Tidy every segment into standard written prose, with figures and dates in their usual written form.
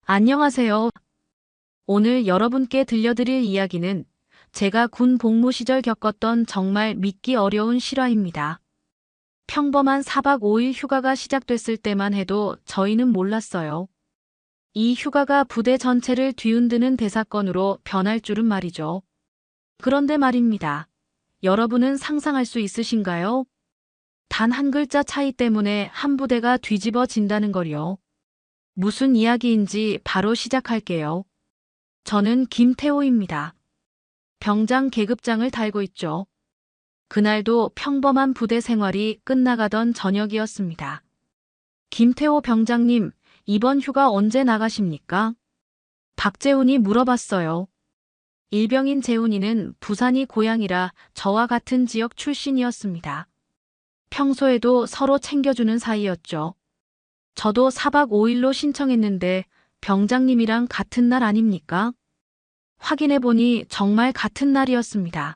안녕하세요. 오늘 여러분께 들려드릴 이야기는 제가 군 복무 시절 겪었던 정말 믿기 어려운 실화입니다. 평범한 4박 5일 휴가가 시작됐을 때만 해도 저희는 몰랐어요. 이 휴가가 부대 전체를 뒤흔드는 대사건으로 변할 줄은 말이죠. 그런데 말입니다. 여러분은 상상할 수 있으신가요? 단 한 글자 차이 때문에 한 부대가 뒤집어진다는 걸요. 무슨 이야기인지 바로 시작할게요. 저는 김태호입니다. 병장 계급장을 달고 있죠. 그날도 평범한 부대 생활이 끝나가던 저녁이었습니다. 김태호 병장님, 이번 휴가 언제 나가십니까? 박재훈이 물어봤어요. 일병인 재훈이는 부산이 고향이라 저와 같은 지역 출신이었습니다. 평소에도 서로 챙겨주는 사이였죠. 저도 4박 5일로 신청했는데 병장님이랑 같은 날 아닙니까? 확인해보니 정말 같은 날이었습니다.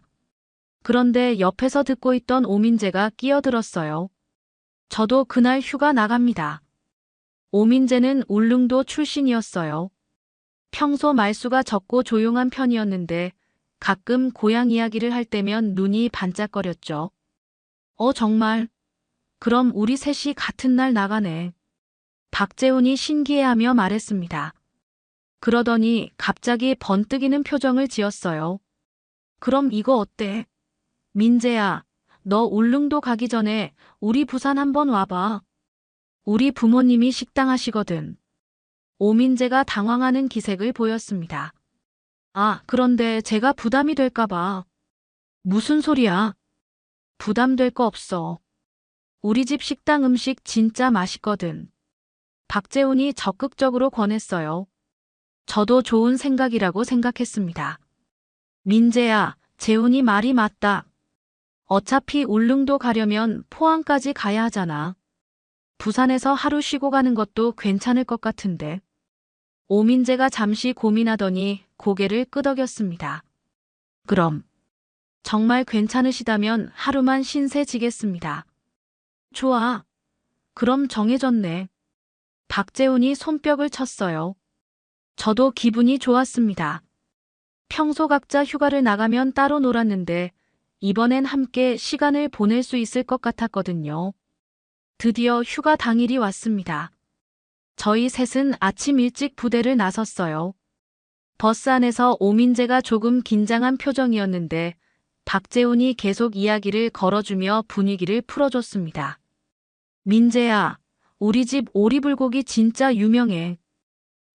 그런데 옆에서 듣고 있던 오민재가 끼어들었어요. 저도 그날 휴가 나갑니다. 오민재는 울릉도 출신이었어요. 평소 말수가 적고 조용한 편이었는데 가끔 고향 이야기를 할 때면 눈이 반짝거렸죠. 정말? 그럼 우리 셋이 같은 날 나가네. 박재훈이 신기해하며 말했습니다. 그러더니 갑자기 번뜩이는 표정을 지었어요. 그럼 이거 어때? 민재야, 너 울릉도 가기 전에 우리 부산 한번 와봐. 우리 부모님이 식당 하시거든. 오민재가 당황하는 기색을 보였습니다. 아, 그런데 제가 부담이 될까봐. 무슨 소리야? 부담될 거 없어. 우리 집 식당 음식 진짜 맛있거든. 박재훈이 적극적으로 권했어요. 저도 좋은 생각이라고 생각했습니다. 민재야, 재훈이 말이 맞다. 어차피 울릉도 가려면 포항까지 가야 하잖아. 부산에서 하루 쉬고 가는 것도 괜찮을 것 같은데. 오민재가 잠시 고민하더니 고개를 끄덕였습니다. 그럼 정말 괜찮으시다면 하루만 신세 지겠습니다. 좋아. 그럼 정해졌네. 박재훈이 손뼉을 쳤어요. 저도 기분이 좋았습니다. 평소 각자 휴가를 나가면 따로 놀았는데 이번엔 함께 시간을 보낼 수 있을 것 같았거든요. 드디어 휴가 당일이 왔습니다. 저희 셋은 아침 일찍 부대를 나섰어요. 버스 안에서 오민재가 조금 긴장한 표정이었는데 박재훈이 계속 이야기를 걸어주며 분위기를 풀어줬습니다. 민재야, 우리 집 오리불고기 진짜 유명해.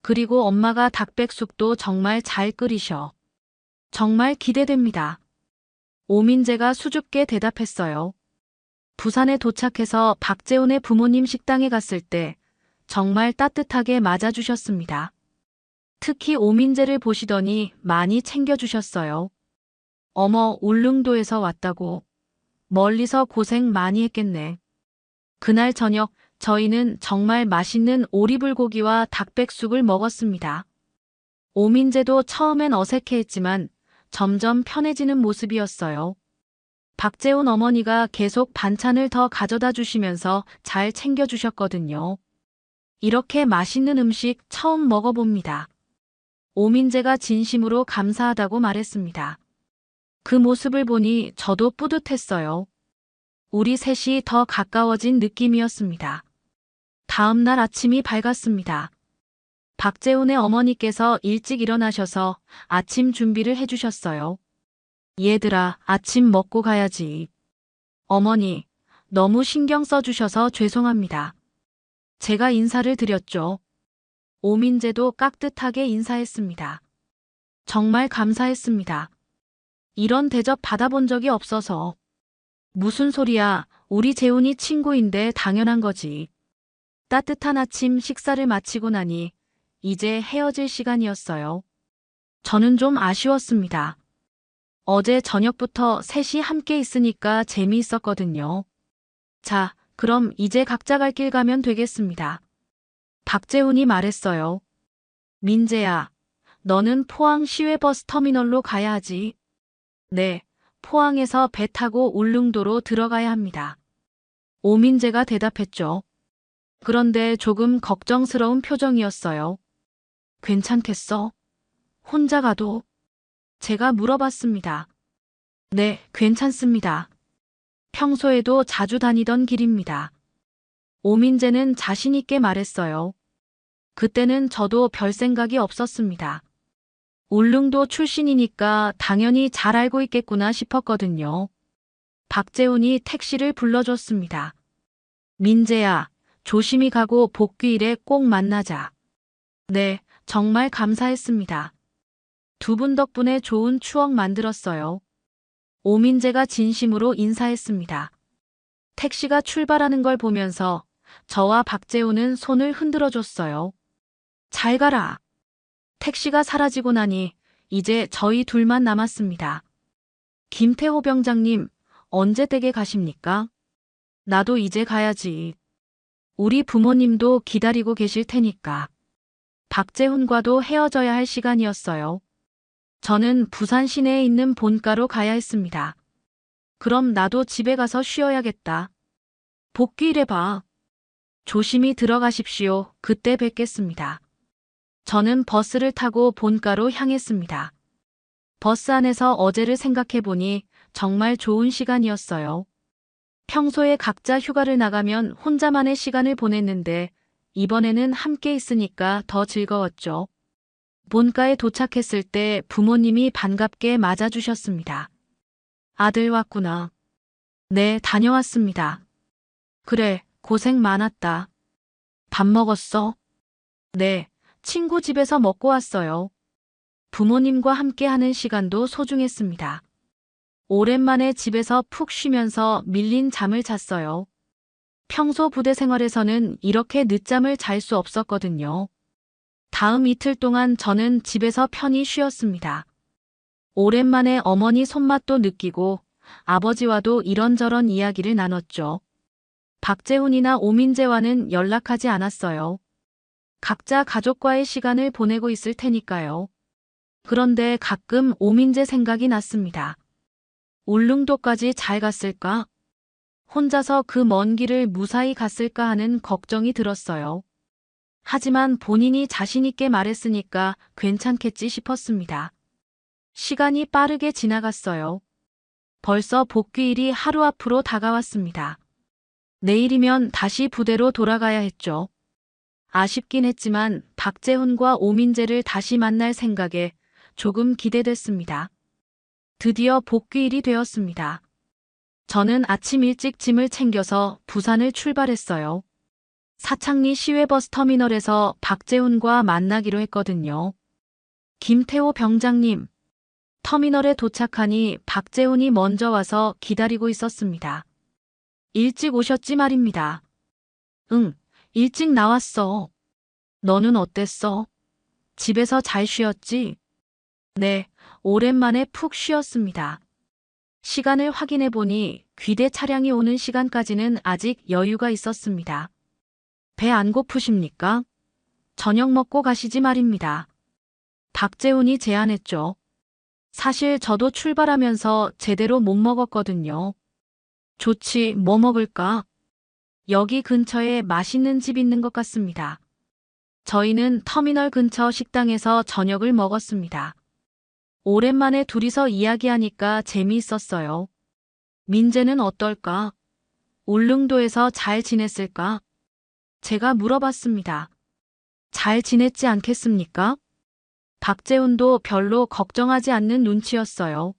그리고 엄마가 닭백숙도 정말 잘 끓이셔. 정말 기대됩니다. 오민재가 수줍게 대답했어요. 부산에 도착해서 박재훈의 부모님 식당에 갔을 때 정말 따뜻하게 맞아주셨습니다. 특히 오민재를 보시더니 많이 챙겨주셨어요. 어머, 울릉도에서 왔다고. 멀리서 고생 많이 했겠네. 그날 저녁 저희는 정말 맛있는 오리불고기와 닭백숙을 먹었습니다. 오민재도 처음엔 어색해했지만 점점 편해지는 모습이었어요. 박재훈 어머니가 계속 반찬을 더 가져다 주시면서 잘 챙겨주셨거든요. 이렇게 맛있는 음식 처음 먹어봅니다. 오민재가 진심으로 감사하다고 말했습니다. 그 모습을 보니 저도 뿌듯했어요. 우리 셋이 더 가까워진 느낌이었습니다. 다음 날 아침이 밝았습니다. 박재훈의 어머니께서 일찍 일어나셔서 아침 준비를 해주셨어요. 얘들아, 아침 먹고 가야지. 어머니, 너무 신경 써주셔서 죄송합니다. 제가 인사를 드렸죠. 오민재도 깍듯하게 인사했습니다. 정말 감사했습니다. 이런 대접 받아본 적이 없어서. 무슨 소리야, 우리 재훈이 친구인데 당연한 거지. 따뜻한 아침 식사를 마치고 나니 이제 헤어질 시간이었어요. 저는 좀 아쉬웠습니다. 어제 저녁부터 셋이 함께 있으니까 재미있었거든요. 자, 그럼 이제 각자 갈 길 가면 되겠습니다. 박재훈이 말했어요. 민재야, 너는 포항 시외버스 터미널로 가야 하지. 네, 포항에서 배 타고 울릉도로 들어가야 합니다. 오민재가 대답했죠. 그런데 조금 걱정스러운 표정이었어요. 괜찮겠어? 혼자 가도? 제가 물어봤습니다. 네, 괜찮습니다. 평소에도 자주 다니던 길입니다. 오민재는 자신있게 말했어요. 그때는 저도 별 생각이 없었습니다. 울릉도 출신이니까 당연히 잘 알고 있겠구나 싶었거든요. 박재훈이 택시를 불러줬습니다. 민재야, 조심히 가고 복귀일에 꼭 만나자. 네, 정말 감사했습니다. 두 분 덕분에 좋은 추억 만들었어요. 오민재가 진심으로 인사했습니다. 택시가 출발하는 걸 보면서 저와 박재훈은 손을 흔들어 줬어요. 잘 가라. 택시가 사라지고 나니 이제 저희 둘만 남았습니다. 김태호 병장님, 언제 댁에 가십니까? 나도 이제 가야지. 우리 부모님도 기다리고 계실 테니까. 박재훈과도 헤어져야 할 시간이었어요. 저는 부산 시내에 있는 본가로 가야 했습니다. 그럼 나도 집에 가서 쉬어야겠다. 복귀일에 봐. 조심히 들어가십시오. 그때 뵙겠습니다. 저는 버스를 타고 본가로 향했습니다. 버스 안에서 어제를 생각해보니 정말 좋은 시간이었어요. 평소에 각자 휴가를 나가면 혼자만의 시간을 보냈는데 이번에는 함께 있으니까 더 즐거웠죠. 본가에 도착했을 때 부모님이 반갑게 맞아주셨습니다. 아들 왔구나. 네, 다녀왔습니다. 그래, 고생 많았다. 밥 먹었어? 네, 친구 집에서 먹고 왔어요. 부모님과 함께 하는 시간도 소중했습니다. 오랜만에 집에서 푹 쉬면서 밀린 잠을 잤어요. 평소 부대 생활에서는 이렇게 늦잠을 잘 수 없었거든요. 다음 이틀 동안 저는 집에서 편히 쉬었습니다. 오랜만에 어머니 손맛도 느끼고 아버지와도 이런저런 이야기를 나눴죠. 박재훈이나 오민재와는 연락하지 않았어요. 각자 가족과의 시간을 보내고 있을 테니까요. 그런데 가끔 오민재 생각이 났습니다. 울릉도까지 잘 갔을까? 혼자서 그 먼 길을 무사히 갔을까 하는 걱정이 들었어요. 하지만 본인이 자신있게 말했으니까 괜찮겠지 싶었습니다. 시간이 빠르게 지나갔어요. 벌써 복귀일이 하루 앞으로 다가왔습니다. 내일이면 다시 부대로 돌아가야 했죠. 아쉽긴 했지만 박재훈과 오민재를 다시 만날 생각에 조금 기대됐습니다. 드디어 복귀일이 되었습니다. 저는 아침 일찍 짐을 챙겨서 부산을 출발했어요. 사창리 시외버스 터미널에서 박재훈과 만나기로 했거든요. 김태호 병장님, 터미널에 도착하니 박재훈이 먼저 와서 기다리고 있었습니다. 일찍 오셨지 말입니다. 응, 일찍 나왔어. 너는 어땠어? 집에서 잘 쉬었지? 네, 오랜만에 푹 쉬었습니다. 시간을 확인해 보니 귀대 차량이 오는 시간까지는 아직 여유가 있었습니다. 배 안 고프십니까? 저녁 먹고 가시지 말입니다. 박재훈이 제안했죠. 사실 저도 출발하면서 제대로 못 먹었거든요. 좋지, 뭐 먹을까? 여기 근처에 맛있는 집 있는 것 같습니다. 저희는 터미널 근처 식당에서 저녁을 먹었습니다. 오랜만에 둘이서 이야기하니까 재미있었어요. 민재는 어떨까? 울릉도에서 잘 지냈을까? 제가 물어봤습니다. 잘 지냈지 않겠습니까? 박재훈도 별로 걱정하지 않는 눈치였어요.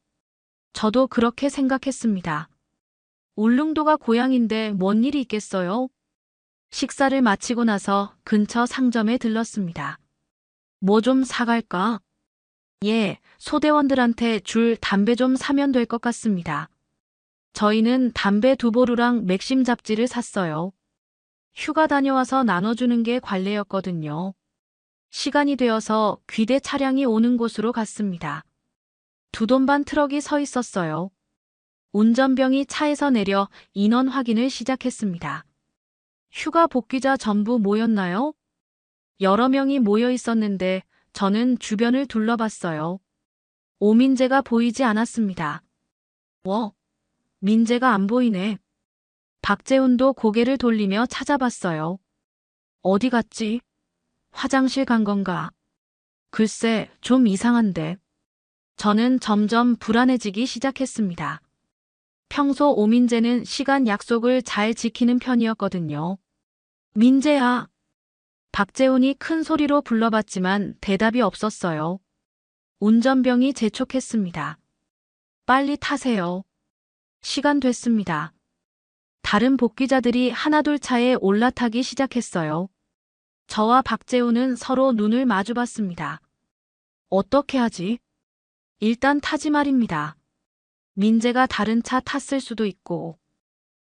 저도 그렇게 생각했습니다. 울릉도가 고향인데 뭔 일이 있겠어요? 식사를 마치고 나서 근처 상점에 들렀습니다. 뭐 좀 사갈까? 예, 소대원들한테 줄 담배 좀 사면 될 것 같습니다. 저희는 담배 2보루랑 맥심 잡지를 샀어요. 휴가 다녀와서 나눠주는 게 관례였거든요. 시간이 되어서 귀대 차량이 오는 곳으로 갔습니다. 2돈 반 트럭이 서 있었어요. 운전병이 차에서 내려 인원 확인을 시작했습니다. 휴가 복귀자 전부 모였나요? 여러 명이 모여 있었는데 저는 주변을 둘러봤어요. 오민재가 보이지 않았습니다. 민재가 안 보이네. 박재훈도 고개를 돌리며 찾아봤어요. 어디 갔지? 화장실 간 건가? 글쎄, 좀 이상한데. 저는 점점 불안해지기 시작했습니다. 평소 오민재는 시간 약속을 잘 지키는 편이었거든요. 민재야. 박재훈이 큰 소리로 불러봤지만 대답이 없었어요. 운전병이 재촉했습니다. 빨리 타세요. 시간 됐습니다. 다른 복귀자들이 하나둘 차에 올라타기 시작했어요. 저와 박재훈은 서로 눈을 마주봤습니다. 어떻게 하지? 일단 타지 말입니다. 민재가 다른 차 탔을 수도 있고.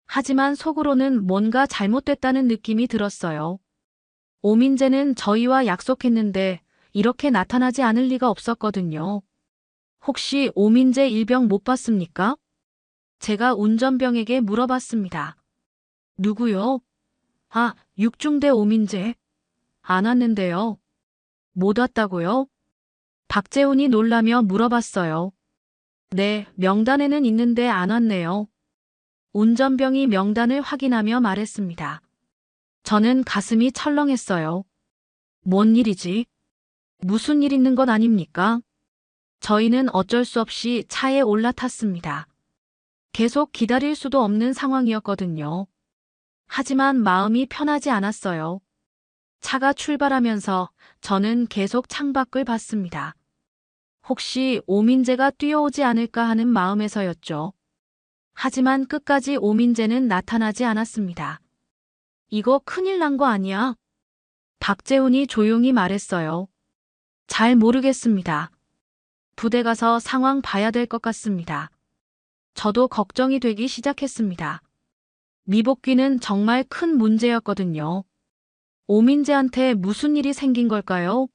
하지만 속으로는 뭔가 잘못됐다는 느낌이 들었어요. 오민재는 저희와 약속했는데 이렇게 나타나지 않을 리가 없었거든요. 혹시 오민재 일병 못 봤습니까? 제가 운전병에게 물어봤습니다. 누구요? 아, 육중대 오민재. 안 왔는데요. 못 왔다고요? 박재훈이 놀라며 물어봤어요. 네, 명단에는 있는데 안 왔네요. 운전병이 명단을 확인하며 말했습니다. 저는 가슴이 철렁했어요. 뭔 일이지? 무슨 일 있는 것 아닙니까? 저희는 어쩔 수 없이 차에 올라탔습니다. 계속 기다릴 수도 없는 상황이었거든요. 하지만 마음이 편하지 않았어요. 차가 출발하면서 저는 계속 창밖을 봤습니다. 혹시 오민재가 뛰어오지 않을까 하는 마음에서였죠. 하지만 끝까지 오민재는 나타나지 않았습니다. 이거 큰일 난 거 아니야? 박재훈이 조용히 말했어요. 잘 모르겠습니다. 부대 가서 상황 봐야 될 것 같습니다. 저도 걱정이 되기 시작했습니다. 미복귀는 정말 큰 문제였거든요. 오민재한테 무슨 일이 생긴 걸까요?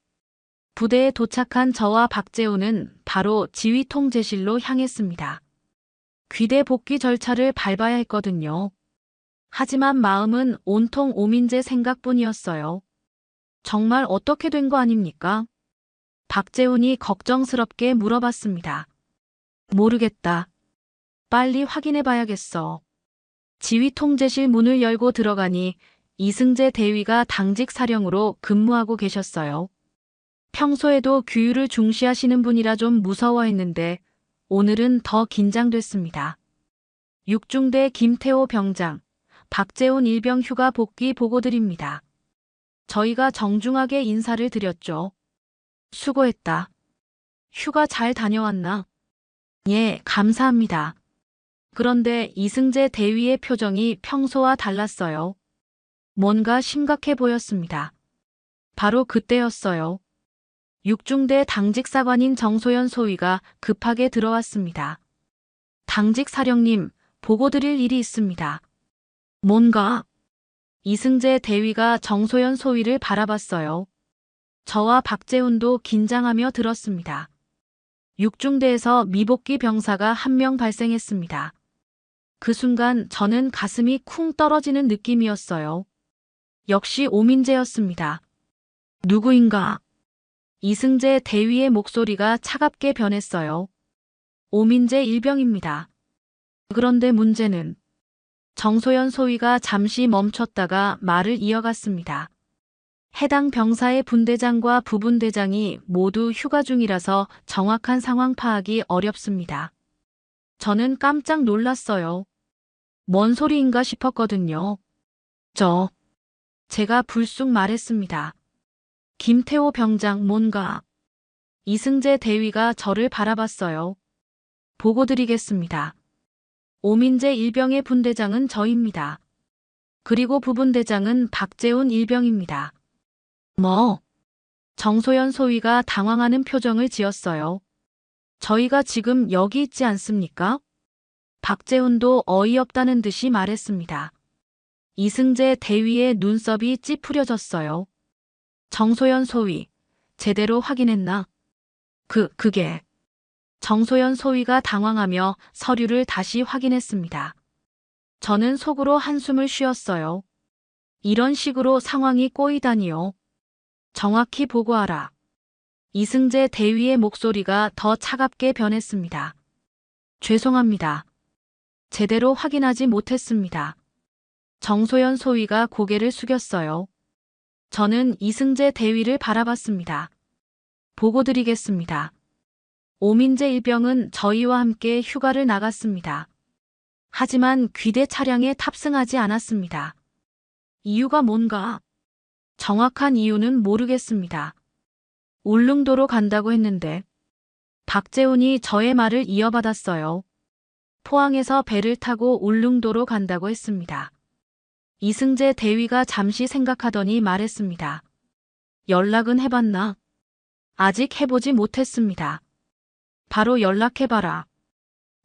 부대에 도착한 저와 박재훈은 바로 지휘 통제실로 향했습니다. 귀대 복귀 절차를 밟아야 했거든요. 하지만 마음은 온통 오민재 생각뿐이었어요. 정말 어떻게 된 거 아닙니까? 박재훈이 걱정스럽게 물어봤습니다. 모르겠다. 빨리 확인해 봐야겠어. 지휘 통제실 문을 열고 들어가니 이승재 대위가 당직 사령으로 근무하고 계셨어요. 평소에도 규율을 중시하시는 분이라 좀 무서워했는데 오늘은 더 긴장됐습니다. 육중대 김태호 병장, 박재훈 일병 휴가 복귀 보고드립니다. 저희가 정중하게 인사를 드렸죠. 수고했다. 휴가 잘 다녀왔나? 예, 감사합니다. 그런데 이승재 대위의 표정이 평소와 달랐어요. 뭔가 심각해 보였습니다. 바로 그때였어요. 육중대 당직사관인 정소연 소위가 급하게 들어왔습니다. 당직 사령님, 보고드릴 일이 있습니다. 뭔가? 이승재 대위가 정소연 소위를 바라봤어요. 저와 박재훈도 긴장하며 들었습니다. 육중대에서 미복귀 병사가 한 명 발생했습니다. 그 순간 저는 가슴이 쿵 떨어지는 느낌이었어요. 역시 오민재였습니다. 누구인가? 이승재 대위의 목소리가 차갑게 변했어요. 오민재 일병입니다. 그런데 문제는 정소연 소위가 잠시 멈췄다가 말을 이어갔습니다. 해당 병사의 분대장과 부분대장이 모두 휴가 중이라서 정확한 상황 파악이 어렵습니다. 저는 깜짝 놀랐어요. 뭔 소리인가 싶었거든요. 제가 불쑥 말했습니다. 김태호 병장 뭔가. 이승재 대위가 저를 바라봤어요. 보고드리겠습니다. 오민재 일병의 분대장은 저입니다. 그리고 부분대장은 박재훈 일병입니다. 뭐? 정소연 소위가 당황하는 표정을 지었어요. 저희가 지금 여기 있지 않습니까? 박재훈도 어이없다는 듯이 말했습니다. 이승재 대위의 눈썹이 찌푸려졌어요. 정소연 소위, 제대로 확인했나? 그게. 정소연 소위가 당황하며 서류를 다시 확인했습니다. 저는 속으로 한숨을 쉬었어요. 이런 식으로 상황이 꼬이다니요. 정확히 보고하라. 이승재 대위의 목소리가 더 차갑게 변했습니다. 죄송합니다. 제대로 확인하지 못했습니다. 정소연 소위가 고개를 숙였어요. 저는 이승재 대위를 바라봤습니다. 보고 드리겠습니다. 오민재 일병은 저희와 함께 휴가를 나갔습니다. 하지만 귀대 차량에 탑승하지 않았습니다. 이유가 뭔가? 정확한 이유는 모르겠습니다. 울릉도로 간다고 했는데 박재훈이 저의 말을 이어받았어요. 포항에서 배를 타고 울릉도로 간다고 했습니다. 이승재 대위가 잠시 생각하더니 말했습니다. 연락은 해봤나? 아직 해보지 못했습니다. 바로 연락해봐라.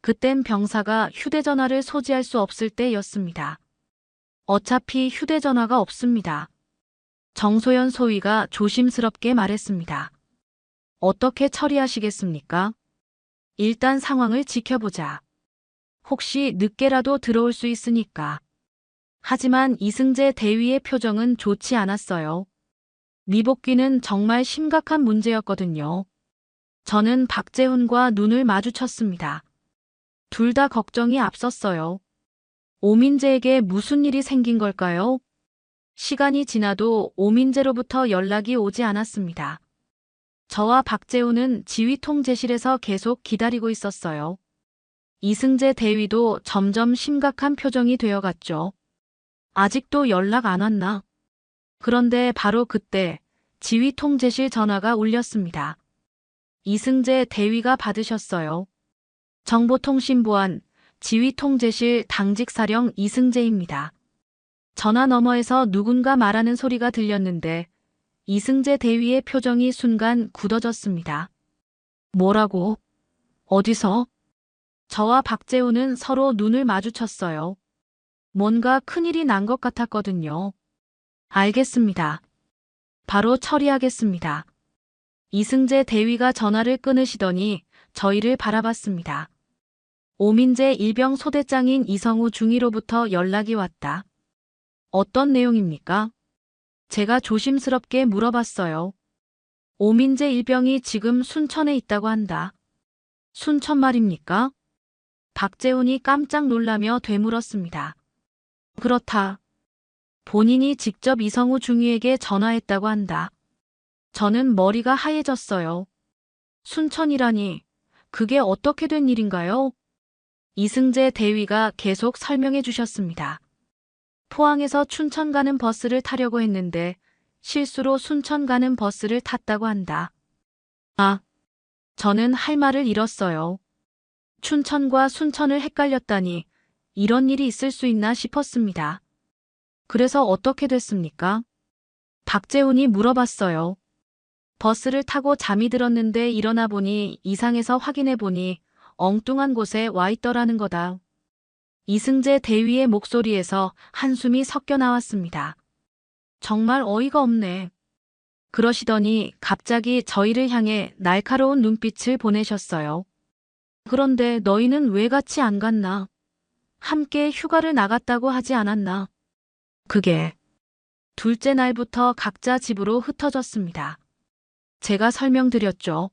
그땐 병사가 휴대전화를 소지할 수 없을 때였습니다. 어차피 휴대전화가 없습니다. 정소연 소위가 조심스럽게 말했습니다. 어떻게 처리하시겠습니까? 일단 상황을 지켜보자. 혹시 늦게라도 들어올 수 있으니까. 하지만 이승재 대위의 표정은 좋지 않았어요. 미복귀는 정말 심각한 문제였거든요. 저는 박재훈과 눈을 마주쳤습니다. 둘 다 걱정이 앞섰어요. 오민재에게 무슨 일이 생긴 걸까요? 시간이 지나도 오민재로부터 연락이 오지 않았습니다. 저와 박재훈은 지휘 통제실에서 계속 기다리고 있었어요. 이승재 대위도 점점 심각한 표정이 되어갔죠. 아직도 연락 안 왔나? 그런데 바로 그때 지휘 통제실 전화가 울렸습니다. 이승재 대위가 받으셨어요. 정보통신보안 지휘 통제실 당직사령 이승재입니다. 전화 너머에서 누군가 말하는 소리가 들렸는데 이승재 대위의 표정이 순간 굳어졌습니다. 뭐라고? 어디서? 저와 박재훈은 서로 눈을 마주쳤어요. 뭔가 큰일이 난 것 같았거든요. 알겠습니다. 바로 처리하겠습니다. 이승재 대위가 전화를 끊으시더니 저희를 바라봤습니다. 오민재 일병 소대장인 이성우 중위로부터 연락이 왔다. 어떤 내용입니까? 제가 조심스럽게 물어봤어요. 오민재 일병이 지금 순천에 있다고 한다. 순천 말입니까? 박재훈이 깜짝 놀라며 되물었습니다. 그렇다. 본인이 직접 이성우 중위에게 전화했다고 한다. 저는 머리가 하얘졌어요. 순천이라니, 그게 어떻게 된 일인가요? 이승재 대위가 계속 설명해 주셨습니다. 포항에서 춘천 가는 버스를 타려고 했는데 실수로 순천 가는 버스를 탔다고 한다. 아, 저는 할 말을 잃었어요. 춘천과 순천을 헷갈렸다니 이런 일이 있을 수 있나 싶었습니다. 그래서 어떻게 됐습니까? 박재훈이 물어봤어요. 버스를 타고 잠이 들었는데 일어나 보니 이상해서 확인해 보니 엉뚱한 곳에 와 있더라는 거다. 이승재 대위의 목소리에서 한숨이 섞여 나왔습니다. 정말 어이가 없네. 그러시더니 갑자기 저희를 향해 날카로운 눈빛을 보내셨어요. 그런데 너희는 왜 같이 안 갔나? 함께 휴가를 나갔다고 하지 않았나? 그게 둘째 날부터 각자 집으로 흩어졌습니다. 제가 설명드렸죠.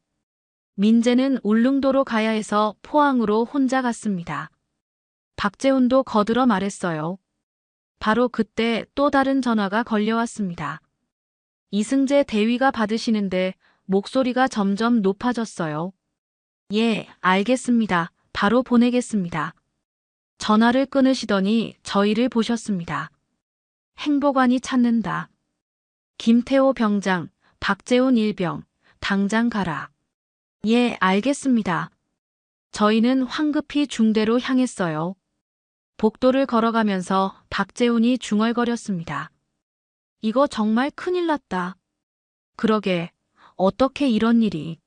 민재는 울릉도로 가야 해서 포항으로 혼자 갔습니다. 박재훈도 거들어 말했어요. 바로 그때 또 다른 전화가 걸려왔습니다. 이승재 대위가 받으시는데 목소리가 점점 높아졌어요. 예, 알겠습니다. 바로 보내겠습니다. 전화를 끊으시더니 저희를 보셨습니다. 행보관이 찾는다. 김태호 병장, 박재훈 일병, 당장 가라. 예, 알겠습니다. 저희는 황급히 중대로 향했어요. 복도를 걸어가면서 박재훈이 중얼거렸습니다. 이거 정말 큰일 났다. 그러게, 어떻게 이런 일이.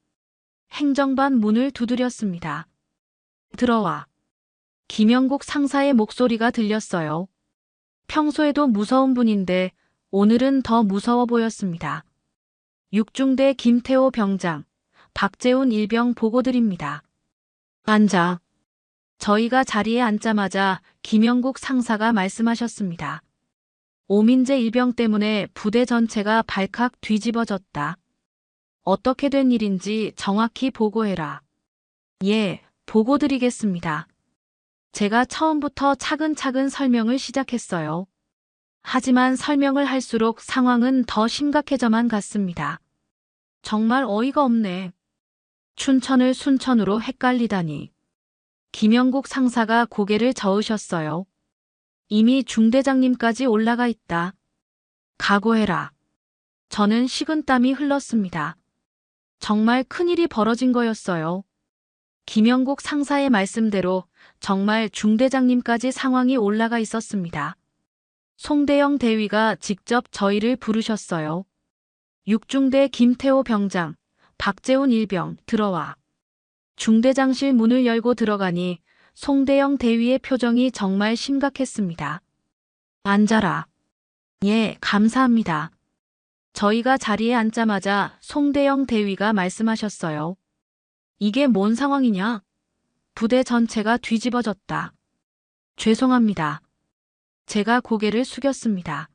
행정반 문을 두드렸습니다. 들어와. 김영국 상사의 목소리가 들렸어요. 평소에도 무서운 분인데 오늘은 더 무서워 보였습니다. 육중대 김태호 병장, 박재훈 일병 보고드립니다. 앉아. 저희가 자리에 앉자마자 김영국 상사가 말씀하셨습니다. 오민재 일병 때문에 부대 전체가 발칵 뒤집어졌다. 어떻게 된 일인지 정확히 보고해라. 예, 보고드리겠습니다. 제가 처음부터 차근차근 설명을 시작했어요. 하지만 설명을 할수록 상황은 더 심각해져만 갔습니다. 정말 어이가 없네. 춘천을 순천으로 헷갈리다니. 김영국 상사가 고개를 저으셨어요. 이미 중대장님까지 올라가 있다. 각오해라. 저는 식은땀이 흘렀습니다. 정말 큰일이 벌어진 거였어요. 김영국 상사의 말씀대로 정말 중대장님까지 상황이 올라가 있었습니다. 송대영 대위가 직접 저희를 부르셨어요. 육중대 김태호 병장, 박재훈 일병 들어와. 중대장실 문을 열고 들어가니 송대영 대위의 표정이 정말 심각했습니다. 앉아라. 예, 감사합니다. 저희가 자리에 앉자마자 송대영 대위가 말씀하셨어요. 이게 뭔 상황이냐? 부대 전체가 뒤집어졌다. 죄송합니다. 제가 고개를 숙였습니다.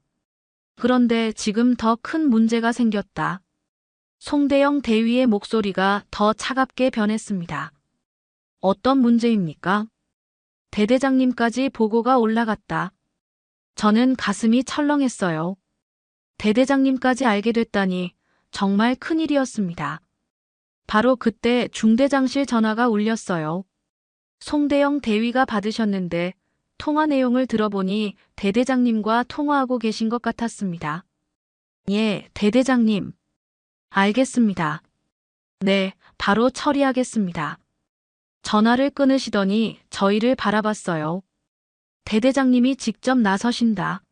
그런데 지금 더 큰 문제가 생겼다. 송대영 대위의 목소리가 더 차갑게 변했습니다. 어떤 문제입니까? 대대장님까지 보고가 올라갔다. 저는 가슴이 철렁했어요. 대대장님까지 알게 됐다니 정말 큰일이었습니다. 바로 그때 중대장실 전화가 울렸어요. 송대영 대위가 받으셨는데 통화 내용을 들어보니 대대장님과 통화하고 계신 것 같았습니다. 예, 대대장님. 알겠습니다. 네, 바로 처리하겠습니다. 전화를 끊으시더니 저희를 바라봤어요. 대대장님이 직접 나서신다.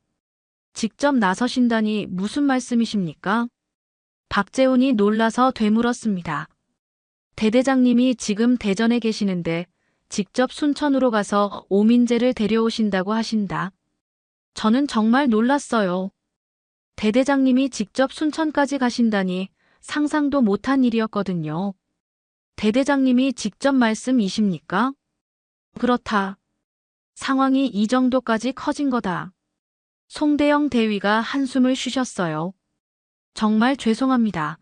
직접 나서신다니 무슨 말씀이십니까? 박재훈이 놀라서 되물었습니다. 대대장님이 지금 대전에 계시는데 직접 순천으로 가서 오민재를 데려오신다고 하신다. 저는 정말 놀랐어요. 대대장님이 직접 순천까지 가신다니 상상도 못한 일이었거든요. 대대장님이 직접 말씀이십니까? 그렇다. 상황이 이 정도까지 커진 거다. 송대영 대위가 한숨을 쉬셨어요. 정말 죄송합니다.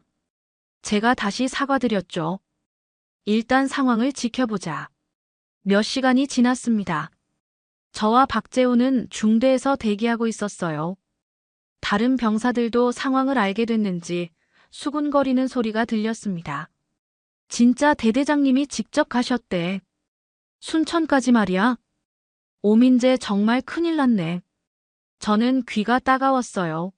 제가 다시 사과드렸죠. 일단 상황을 지켜보자. 몇 시간이 지났습니다. 저와 박재훈은 중대에서 대기하고 있었어요. 다른 병사들도 상황을 알게 됐는지 수군거리는 소리가 들렸습니다. 진짜 대대장님이 직접 가셨대. 순천까지 말이야. 오민재 정말 큰일 났네. 저는 귀가 따가웠어요.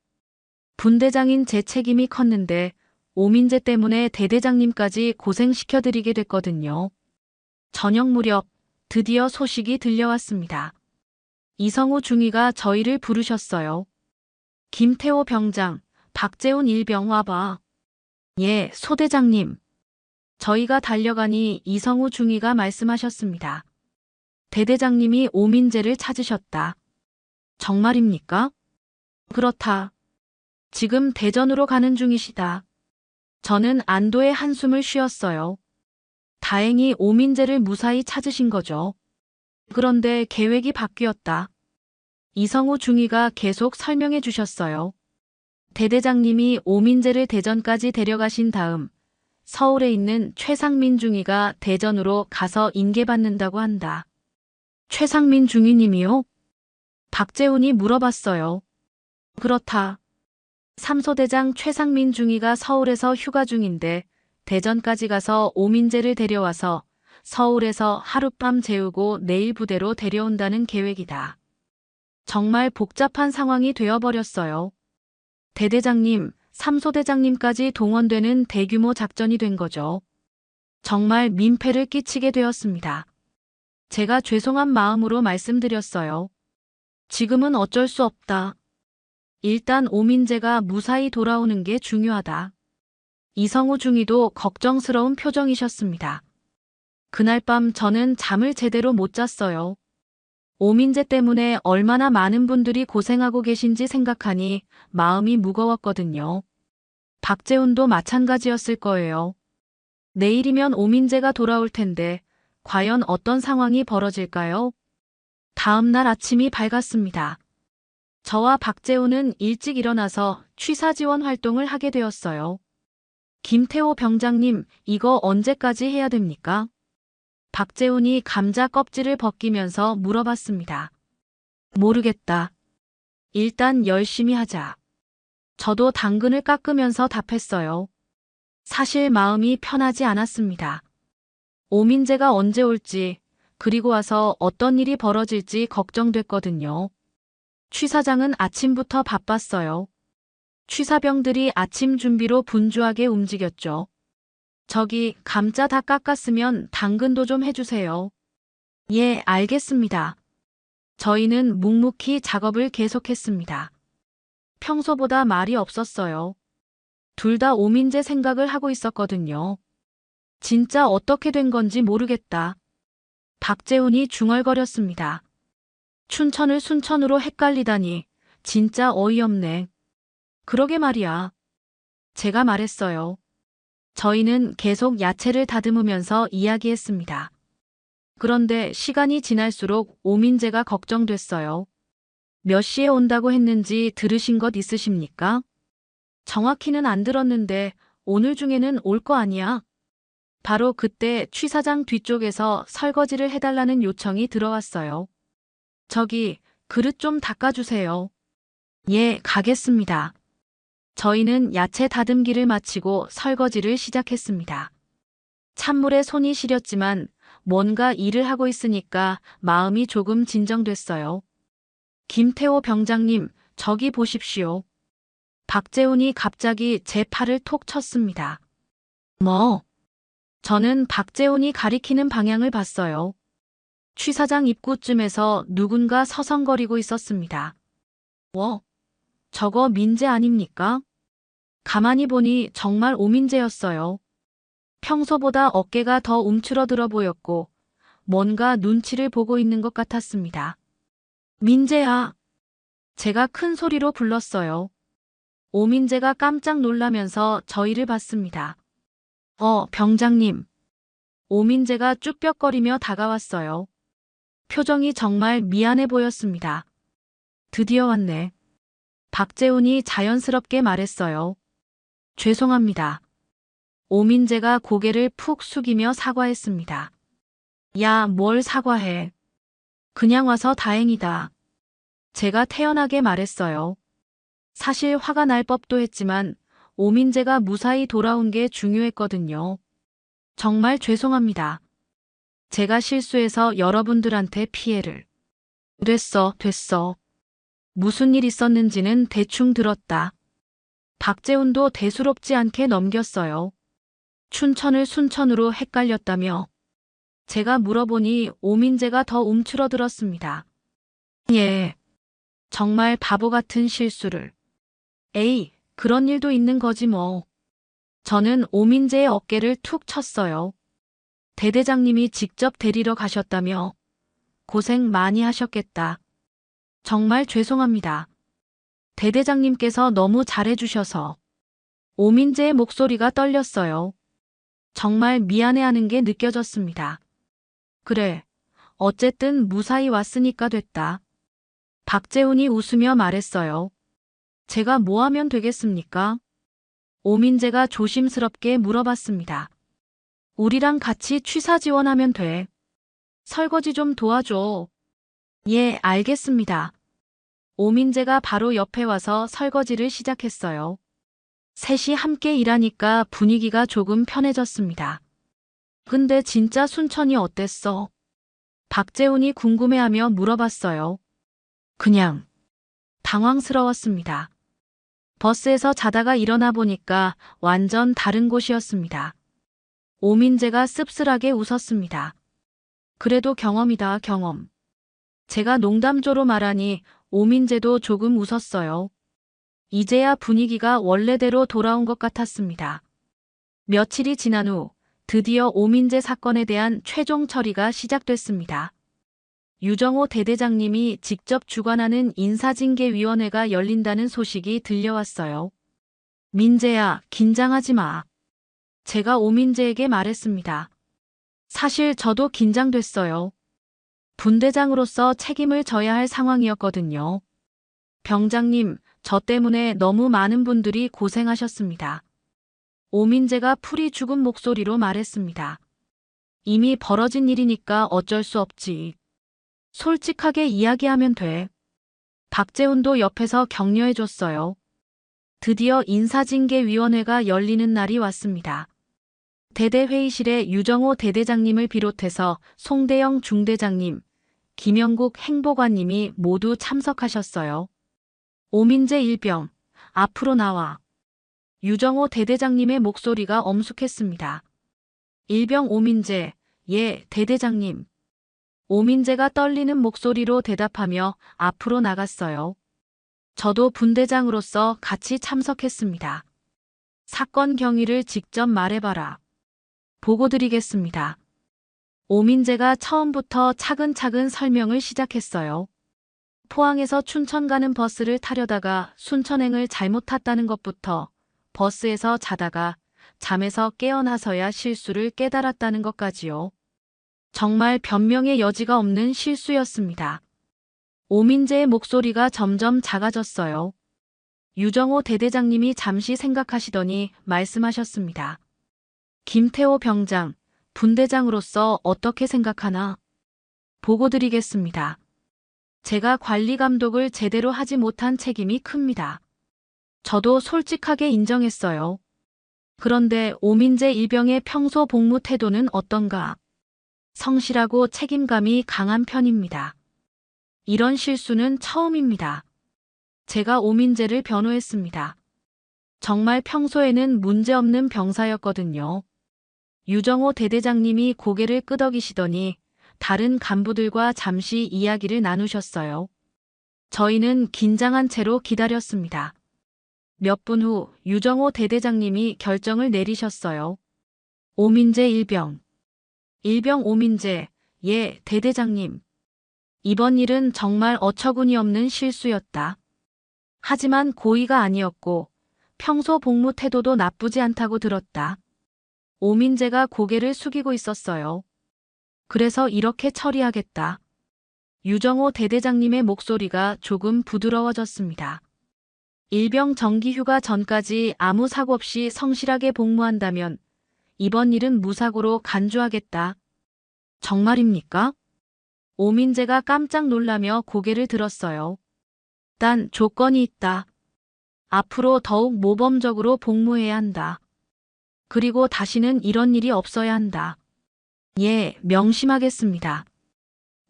분대장인 제 책임이 컸는데 오민재 때문에 대대장님까지 고생시켜드리게 됐거든요. 저녁 무렵 드디어 소식이 들려왔습니다. 이성우 중위가 저희를 부르셨어요. 김태호 병장, 박재훈 일병 와봐. 예, 소대장님. 저희가 달려가니 이성우 중위가 말씀하셨습니다. 대대장님이 오민재를 찾으셨다. 정말입니까? 그렇다. 지금 대전으로 가는 중이시다. 저는 안도의 한숨을 쉬었어요. 다행히 오민재를 무사히 찾으신 거죠. 그런데 계획이 바뀌었다. 이성우 중위가 계속 설명해 주셨어요. 대대장님이 오민재를 대전까지 데려가신 다음 서울에 있는 최상민 중위가 대전으로 가서 인계받는다고 한다. 최상민 중위님이요? 박재훈이 물어봤어요. 그렇다. 삼소대장 최상민 중위가 서울에서 휴가 중인데 대전까지 가서 오민재를 데려와서 서울에서 하룻밤 재우고 내일 부대로 데려온다는 계획이다. 정말 복잡한 상황이 되어버렸어요. 대대장님, 삼소대장님까지 동원되는 대규모 작전이 된 거죠. 정말 민폐를 끼치게 되었습니다. 제가 죄송한 마음으로 말씀드렸어요. 지금은 어쩔 수 없다. 일단 오민재가 무사히 돌아오는 게 중요하다. 이성우 중위도 걱정스러운 표정이셨습니다. 그날 밤 저는 잠을 제대로 못 잤어요. 오민재 때문에 얼마나 많은 분들이 고생하고 계신지 생각하니 마음이 무거웠거든요. 박재훈도 마찬가지였을 거예요. 내일이면 오민재가 돌아올 텐데 과연 어떤 상황이 벌어질까요? 다음 날 아침이 밝았습니다. 저와 박재훈은 일찍 일어나서 취사 지원 활동을 하게 되었어요. 김태호 병장님, 이거 언제까지 해야 됩니까? 박재훈이 감자 껍질을 벗기면서 물어봤습니다. 모르겠다. 일단 열심히 하자. 저도 당근을 깎으면서 답했어요. 사실 마음이 편하지 않았습니다. 오민재가 언제 올지, 그리고 와서 어떤 일이 벌어질지 걱정됐거든요. 취 사장은 아침부터 바빴어요. 취사병들이 아침 준비로 분주하게 움직였죠. 저기 감자 다 깎았으면 당근도 좀 해주세요. 예, 알겠습니다. 저희는 묵묵히 작업을 계속했습니다. 평소보다 말이 없었어요. 둘 다 오민재 생각을 하고 있었거든요. 진짜 어떻게 된 건지 모르겠다. 박재훈이 중얼거렸습니다. 춘천을 순천으로 헷갈리다니 진짜 어이없네. 그러게 말이야. 제가 말했어요. 저희는 계속 야채를 다듬으면서 이야기했습니다. 그런데 시간이 지날수록 오민재가 걱정됐어요. 몇 시에 온다고 했는지 들으신 것 있으십니까? 정확히는 안 들었는데 오늘 중에는 올 거 아니야. 바로 그때 취 사장 뒤쪽에서 설거지를 해달라는 요청이 들어왔어요. 저기 그릇 좀 닦아주세요. 예, 가겠습니다. 저희는 야채 다듬기를 마치고 설거지를 시작했습니다. 찬물에 손이 시렸지만 뭔가 일을 하고 있으니까 마음이 조금 진정됐어요. 김태호 병장님, 저기 보십시오. 박재훈이 갑자기 제 팔을 톡 쳤습니다. 뭐? 저는 박재훈이 가리키는 방향을 봤어요. 취 사장 입구쯤에서 누군가 서성거리고 있었습니다. 저거 민재 아닙니까? 가만히 보니 정말 오민재였어요. 평소보다 어깨가 더 움츠러들어 보였고 뭔가 눈치를 보고 있는 것 같았습니다. 민재야. 제가 큰 소리로 불렀어요. 오민재가 깜짝 놀라면서 저희를 봤습니다. 병장님. 오민재가 쭈뼛거리며 다가왔어요. 표정이 정말 미안해 보였습니다. 드디어 왔네. 박재훈이 자연스럽게 말했어요. 죄송합니다. 오민재가 고개를 푹 숙이며 사과했습니다. 야, 뭘 사과해. 그냥 와서 다행이다. 제가 태연하게 말했어요. 사실 화가 날 법도 했지만 오민재가 무사히 돌아온 게 중요했거든요. 정말 죄송합니다. 제가 실수해서 여러분들한테 피해를. 됐어. 무슨 일 있었는지는 대충 들었다. 박재훈도 대수롭지 않게 넘겼어요. 춘천을 순천으로 헷갈렸다며. 제가 물어보니 오민재가 더 움츠러들었습니다. 예. 정말 바보 같은 실수를. 에이, 그런 일도 있는 거지 뭐. 저는 오민재의 어깨를 툭 쳤어요. 대대장님이 직접 데리러 가셨다며. 고생 많이 하셨겠다. 정말 죄송합니다. 대대장님께서 너무 잘해주셔서. 오민재의 목소리가 떨렸어요. 정말 미안해하는 게 느껴졌습니다. 그래, 어쨌든 무사히 왔으니까 됐다. 박재훈이 웃으며 말했어요. 제가 뭐 하면 되겠습니까? 오민재가 조심스럽게 물어봤습니다. 우리랑 같이 취사 지원하면 돼. 설거지 좀 도와줘. 예, 알겠습니다. 오민재가 바로 옆에 와서 설거지를 시작했어요. 셋이 함께 일하니까 분위기가 조금 편해졌습니다. 근데 진짜 순천이 어땠어? 박재훈이 궁금해하며 물어봤어요. 그냥 당황스러웠습니다. 버스에서 자다가 일어나 보니까 완전 다른 곳이었습니다. 오민재가 씁쓸하게 웃었습니다. 그래도 경험이다, 경험. 제가 농담조로 말하니 오민재도 조금 웃었어요. 이제야 분위기가 원래대로 돌아온 것 같았습니다. 며칠이 지난 후 드디어 오민재 사건에 대한 최종 처리가 시작됐습니다. 유정호 대대장님이 직접 주관하는 인사징계위원회가 열린다는 소식이 들려왔어요. 민재야, 긴장하지 마. 제가 오민재에게 말했습니다. 사실 저도 긴장됐어요. 분대장으로서 책임을 져야 할 상황이었거든요. 병장님, 저 때문에 너무 많은 분들이 고생하셨습니다. 오민재가 풀이 죽은 목소리로 말했습니다. 이미 벌어진 일이니까 어쩔 수 없지. 솔직하게 이야기하면 돼. 박재훈도 옆에서 격려해줬어요. 드디어 인사징계위원회가 열리는 날이 왔습니다. 대대회의실에 유정호 대대장님을 비롯해서 송대영 중대장님, 김영국 행보관님이 모두 참석하셨어요. 오민재 일병, 앞으로 나와. 유정호 대대장님의 목소리가 엄숙했습니다. 일병 오민재, 예, 대대장님. 오민재가 떨리는 목소리로 대답하며 앞으로 나갔어요. 저도 분대장으로서 같이 참석했습니다. 사건 경위를 직접 말해봐라. 보고드리겠습니다. 오민재가 처음부터 차근차근 설명을 시작했어요. 포항에서 춘천 가는 버스를 타려다가 순천행을 잘못 탔다는 것부터 버스에서 자다가 잠에서 깨어나서야 실수를 깨달았다는 것까지요. 정말 변명의 여지가 없는 실수였습니다. 오민재의 목소리가 점점 작아졌어요. 유정호 대대장님이 잠시 생각하시더니 말씀하셨습니다. 김태호 병장, 분대장으로서 어떻게 생각하나? 보고드리겠습니다. 제가 관리 감독을 제대로 하지 못한 책임이 큽니다. 저도 솔직하게 인정했어요. 그런데 오민재 일병의 평소 복무 태도는 어떤가? 성실하고 책임감이 강한 편입니다. 이런 실수는 처음입니다. 제가 오민재를 변호했습니다. 정말 평소에는 문제없는 병사였거든요. 유정호 대대장님이 고개를 끄덕이시더니 다른 간부들과 잠시 이야기를 나누셨어요. 저희는 긴장한 채로 기다렸습니다. 몇 분 후 유정호 대대장님이 결정을 내리셨어요. 오민재 일병. 일병 오민재, 예, 대대장님. 이번 일은 정말 어처구니 없는 실수였다. 하지만 고의가 아니었고 평소 복무 태도도 나쁘지 않다고 들었다. 오민재가 고개를 숙이고 있었어요. 그래서 이렇게 처리하겠다. 유정호 대대장님의 목소리가 조금 부드러워졌습니다. 일병 정기휴가 전까지 아무 사고 없이 성실하게 복무한다면 이번 일은 무사고로 간주하겠다. 정말입니까? 오민재가 깜짝 놀라며 고개를 들었어요. 단 조건이 있다. 앞으로 더욱 모범적으로 복무해야 한다. 그리고 다시는 이런 일이 없어야 한다. 예, 명심하겠습니다.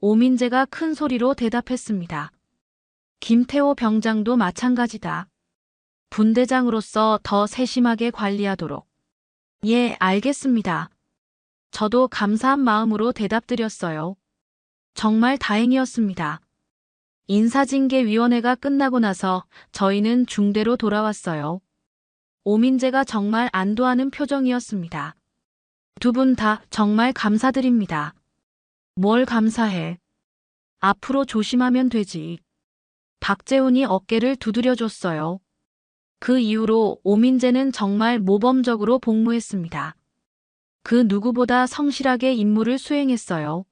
오민재가 큰 소리로 대답했습니다. 김태호 병장도 마찬가지다. 분대장으로서 더 세심하게 관리하도록. 예, 알겠습니다. 저도 감사한 마음으로 대답드렸어요. 정말 다행이었습니다. 인사징계위원회가 끝나고 나서 저희는 중대로 돌아왔어요. 오민재가 정말 안도하는 표정이었습니다. 두 분 다 정말 감사드립니다. 뭘 감사해. 앞으로 조심하면 되지. 박재훈이 어깨를 두드려줬어요. 그 이후로 오민재는 정말 모범적으로 복무했습니다. 그 누구보다 성실하게 임무를 수행했어요.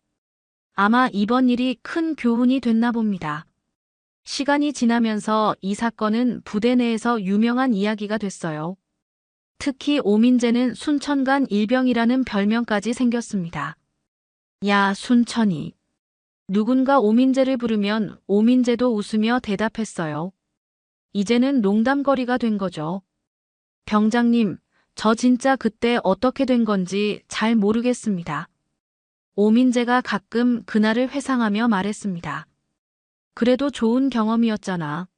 아마 이번 일이 큰 교훈이 됐나 봅니다. 시간이 지나면서 이 사건은 부대 내에서 유명한 이야기가 됐어요. 특히 오민재는 순천간 일병이라는 별명까지 생겼습니다. 야, 순천이. 누군가 오민재를 부르면 오민재도 웃으며 대답했어요. 이제는 농담거리가 된 거죠. 병장님, 저 진짜 그때 어떻게 된 건지 잘 모르겠습니다. 오민재가 가끔 그날을 회상하며 말했습니다. 그래도 좋은 경험이었잖아.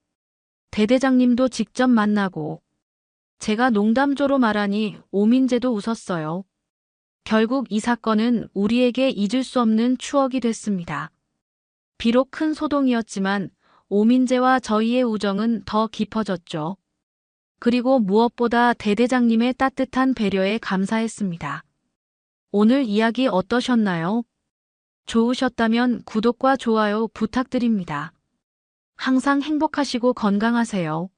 대대장님도 직접 만나고. 제가 농담조로 말하니 오민재도 웃었어요. 결국 이 사건은 우리에게 잊을 수 없는 추억이 됐습니다. 비록 큰 소동이었지만 오민재와 저희의 우정은 더 깊어졌죠. 그리고 무엇보다 대대장님의 따뜻한 배려에 감사했습니다. 오늘 이야기 어떠셨나요? 좋으셨다면 구독과 좋아요 부탁드립니다. 항상 행복하시고 건강하세요.